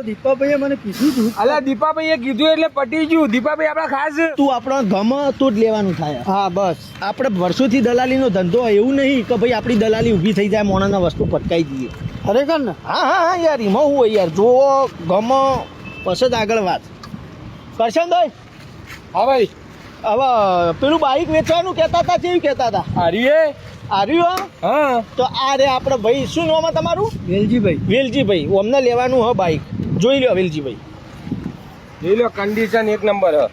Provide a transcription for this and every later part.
દીપાભાઈએ મને કીધું તું. અલ્યા દીપાભાઈએ કીધું એટલે પટી ગયું. દીપાભાઈ આપણા ખાસ તું આપણો ગમ તો જ લેવાનું થાય. હા બસ આપણે વર્ષોથી દલાલીનો ધંધો હોય એવું નહીં કે ભાઈ આપણી દલાલી ઊભી થઈ જાય મોણાના વસ્તુ પટકાઈ દઈએ. ખરેખર ને? હા હા હા યાર એમાં હું હોય યાર જો ગમ પછી જ આગળ વાત કરશનભાઈ. હા ભાઈ. હવે પેલું બાઈક વેચવાનું કહેતા હતા કેવું કહેતા હતા? આર્યે આર્યું હા તો આ રે આપણે ભાઈ શું નામ તમારું? વેલજીભાઈ. વેલજીભાઈ અમને લેવાનું હ બાઈક. જોઈ લો વેલજીભાઈ. લઈ લો કન્ડિશન એક નંબર હ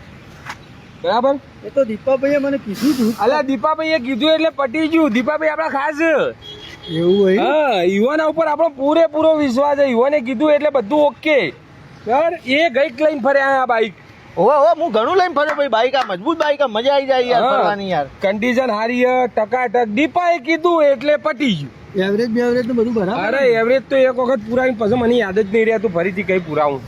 બરાબર. એ તો દીપાભાઈએ મને કીધું તું. અલ્યા દીપાભાઈએ કીધું એટલે પટી ગયું. દીપાભાઈ આપણા ખાસ એવું હોય? હા યુવાના ઉપર આપણો પૂરેપૂરો વિશ્વાસ છે. યુવાને કીધું એટલે બધું ઓકે બરાબર. એ ગઈક લઈને ફર્યા આ બાઈક. ઓહો હું ઘણું લઈને ફર્યો ભાઈ. બાઈક આ મજબૂત બાઈક આ મજા આવી જાય યાર ફરવાની યાર. કન્ડિશન હારી હ ટકાટક. દીપાએ કીધું એટલે પટી ગયું. એવરેજ બેવરેજ તો બધું બરાબર. અરે એવરેજ તો એક વખત પુરાવી પછી મને યાદ જ નહીં રહેતું ફરીથી કઈ પુરાવું.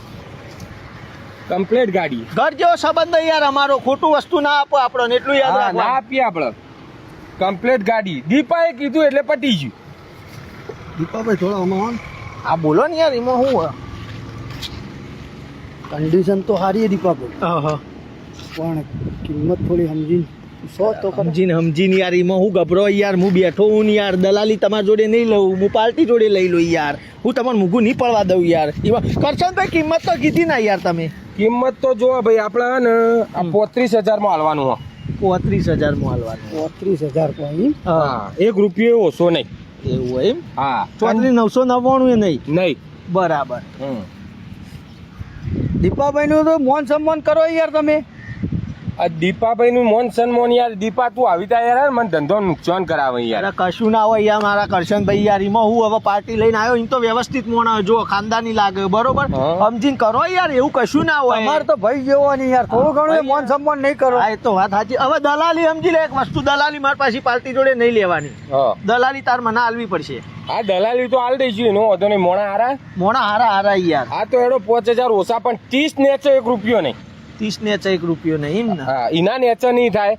કમ્પ્લીટ ગાડી. ઘર જેવો સંબંધ યાર અમારો. ખોટું વસ્તુ ના આપો આપણને એટલું યાદ ના રાખવાનું. આપીએ આપણે કમ્પ્લીટ ગાડી. દીપાએ કીધું એટલે પટી ગયું. દીપાભાઈ થોડા આમાં આ બોલો ને યાર એમાં શું કન્ડિશન તો સારી છે દીપાભાઈ. હા પણ કિંમત થોડી સમજીને યાર એમાં હું ગભરો યાર. હું બેઠો હું ને યાર. દલાલી તમારી જોડે નહીં લઉં. હું પાર્ટી જોડે લઈ લઉં યાર. હું તમને મૂકું નહીં પડવા દઉં યાર. એમાં કરશનભાઈ કિંમત તો કીધી ના યાર તમે. કિંમત તો જો ભાઈ આપણે ને 35,000 માં હાલવાનું હોય. 35,000 માં હાલવાનું. 35,000 હા 1 રૂપિયો ઓછો નહીં. એવું હોય એમ? હા 34,999 એ નહીં. નહીં બરાબર. દીપાભાઈ નું તો મોન સન્માન કરો યાર તમે. આ દીપાભાઈ નું મોન સન્માન યાર. દીપા તું આવી તા યાર મને ધંધો નુકસાન કરાવે યાર. અરે કશું ના હોય યાર મારા કરશનભાઈ યાર. એમાં હું હવે પાર્ટી લઈને આવ્યો એમ તો વ્યવસ્થિત મોણ જો ખાનદાની લાગે બરોબર. સમજીને કરો યાર એવું કશું ના હોય. અમારે તો ભાઈ જેવો નહીં યાર. થોડું ઘણું મોન સન્માન નહીં કરો. હા એ તો વાત સાચી. હવે દલાલી સમજી લે એક વસ્તુ. દલાલી મારી પાસે પાર્ટી જોડે નહીં લેવાની. દલાલી તાર મને હાલવી પડશે. હા દલાલી તો હાલ દઈશું એનો વધો નહીં. મોણા હારા યાર. હા તો એનો 5,000 ઓછા પણ 30 નેચો 1 રૂપિયો નહીં. 30 ને 1 રૂપિયો નહીં એમ ને? હા એના નેચર નહીં થાય.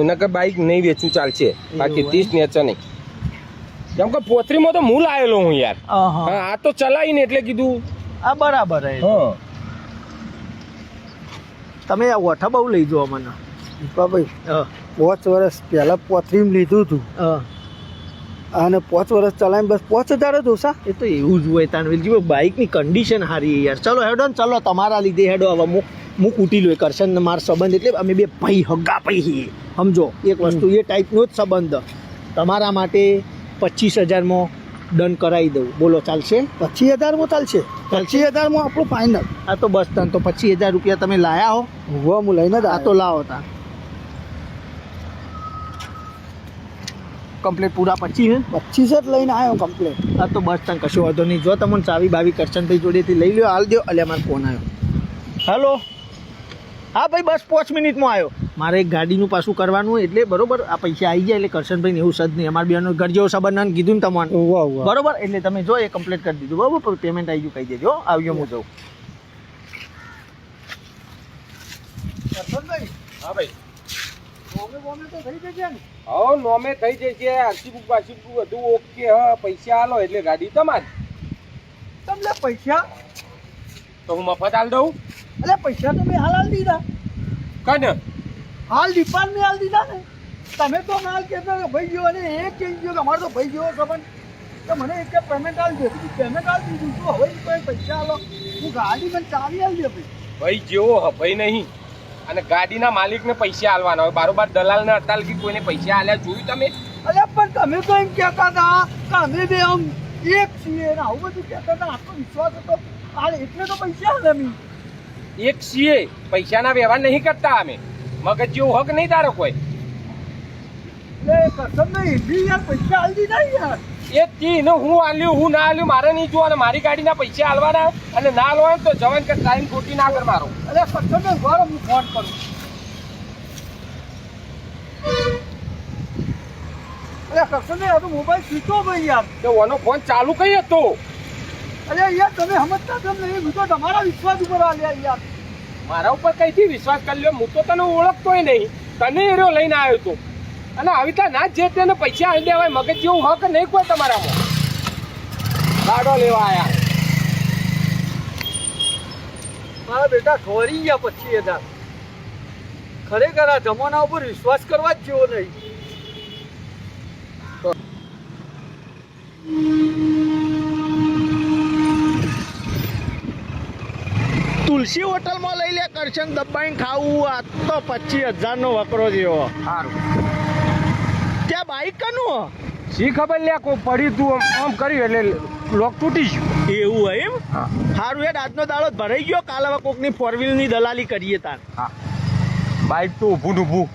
નકર બાઈક નહીં વેચવું ચાલશે. બાકી 30 નેચર નહીં. કેમ કે પોતરીમાં તો હું લાયેલો હું યાર. હા આ તો ચલાવીને એટલે કીધું આ બરાબર હે. તમે આ ઓઠા બહુ લઈ જાઓ મને દીપાભાઈ. 5 વર્ષ પહેલા પોતરીમ લીધું હતું અને 5 વર્ષ ચલાવીને બસ 5,000 જ ઓછા. એ તો એવું જ હોય તાનવેલજી. બાઈકની કન્ડિશન સારી યાર. ચલો હેડો ને ચલો તમારા લીધે હેડો. હવે હું કૂટી લો કરશન ને મારો સંબંધ એટલે અમે બે ભાઈ હગા ભાઈ છીએ સમજો. એક વસ્તુ એ ટાઈપનો જ સંબંધ. તમારા માટે 25,000 માં ડન કરાવી દઉં. બોલો ચાલશે? 25,000 માં ચાલશે. 25,000 માં આપણું ફાઇનલ. આ તો બસ તન તો 25,000 રૂપિયા તમે લાયા હો. હું લઈને આ તો લાવો તા કમ્પ્લેટ પૂરા 25 જ લઈને આવ્યો કમ્પ્લેટ. આ તો બસ તને કશું વાંધો નહીં. જો તમને ચાવી બાવી કરશનભાઈ જોડેથી લઈ લ્યો હાલ દો. અલ્યા મારો ફોન આવ્યો. હેલો હા ભાઈ બસ 5 મિનિટમાં આવ્યો. મારે એક ગાડીનું પાછું કરવાનું હોય એટલે બરોબર. આ પૈસા આવી જાય એટલે કરશનભાઈ એવું સદ નહીં. અમારા બેનો ઘર જેવો સંબંધ કીધું ને તમારે બરોબર. એટલે તમે જો એ કમ્પ્લીટ કરી દીધું બરોબર. પેમેન્ટ આવી ગયું કહી દેજો. આવ્યો હું જાઉં. કરશનભાઈ. હા ભાઈ નોમે તો થઈ જશે ને? હા નોમે થઈ જશે. આરસી બુક બધું ઓકે. હા પૈસા આલો એટલે ગાડી તમારી. તમને પૈસા તો હું મફત હાલ દઉં. એટલે પૈસા તો મેં હાલ દીધા. કને હાલ ડિપાર્ટ મેં હાલ દીધા ને. તમે તો હાલ કહેતો કે ભાઈ જેવો અને એક ચેન્જ ગયો કે અમારો તો ભાઈ જેવો સંબંધ તો મને એક પેમેન્ટ હાલ દે. પેમેન્ટ હાલ દીધું તો હવે કોઈ પૈસા હાલો. હું ગાડી મને ચાવી હાલ દે ભાઈ જેવો ભાઈ નહીં. અને ગાડીના માલિકને પૈસા આલવાના હોય. બારોબાર દલાલને અતાલ કે કોઈને પૈસા આલ્યા જોયું તમે? અરે પણ તમે તો એમ કહેતા હતા કે અમે બે આમ એક છીએ ને આવું બધું કહેતા હતા. આટલો વિશ્વાસ હતો હાલ એટલે તો પૈસા હાલ અમે એક છીએ. પૈસાના વ્યવહાર નહીં કરતા અમે. મગજ જેવું હક નહીં તારો કોઈ. એટલે કસમ નહીં બી યાર પૈસા હાલ દીધા યાર. એ તીને હું આલ્યું હું ના આલ્યું મારે નહીં જોવા. મારી ગાડીના પૈસા આલવાના અને ના આલવાના તો જવાન કે ટાઈમ ખોટી ના કર મારો. અરે કસમ નહીં વારો હું ફોન કરું. અરે કસમ નહીં આ તો મોબાઈલ સ્વિચ ઓફ હોય યાર. તો ઓનો ફોન ચાલુ કઈ હતો? અરે યાર તમે સમજતા કેમ નહીં? હું તો તમારા વિશ્વાસ ઉપર આલ્યા યાર. મારા ઉપર કઈથી વિશ્વાસ કરી લ્યો? હું તો તને ઓળખતોય નહીં. તને એરો લઈને આવ્યો તો અને આવી રીતના ના જે તેને પૈસા આવી દેવાય. મગજ જેવું હક નહીં કોઈ તમારામાં. ગાડો લેવા આયા મારા બેટા ખોરી ગયા 25,000. ખરેખર આ જમાના ઉપર વિશ્વાસ કરવા જ જેવો નહીં. તુલસી હોટલમાં લઈ લે કરશન દબાઈને ખાવું. આ તો 25,000 નો વકરો જેવો. સારું ત્યાં બાઈક કનું શી ખબર લે કોઈ પડી તું આમ કર્યું એટલે લોક તૂટી ગયું. એવું હોય એમ. હા સારું હેડ આજનો દાડો ભરાઈ ગયો. કાલ હવે કોકની 4 ની દલાલી કરીએ તાર. હા બાઈક તો ઊભું ને ઊભું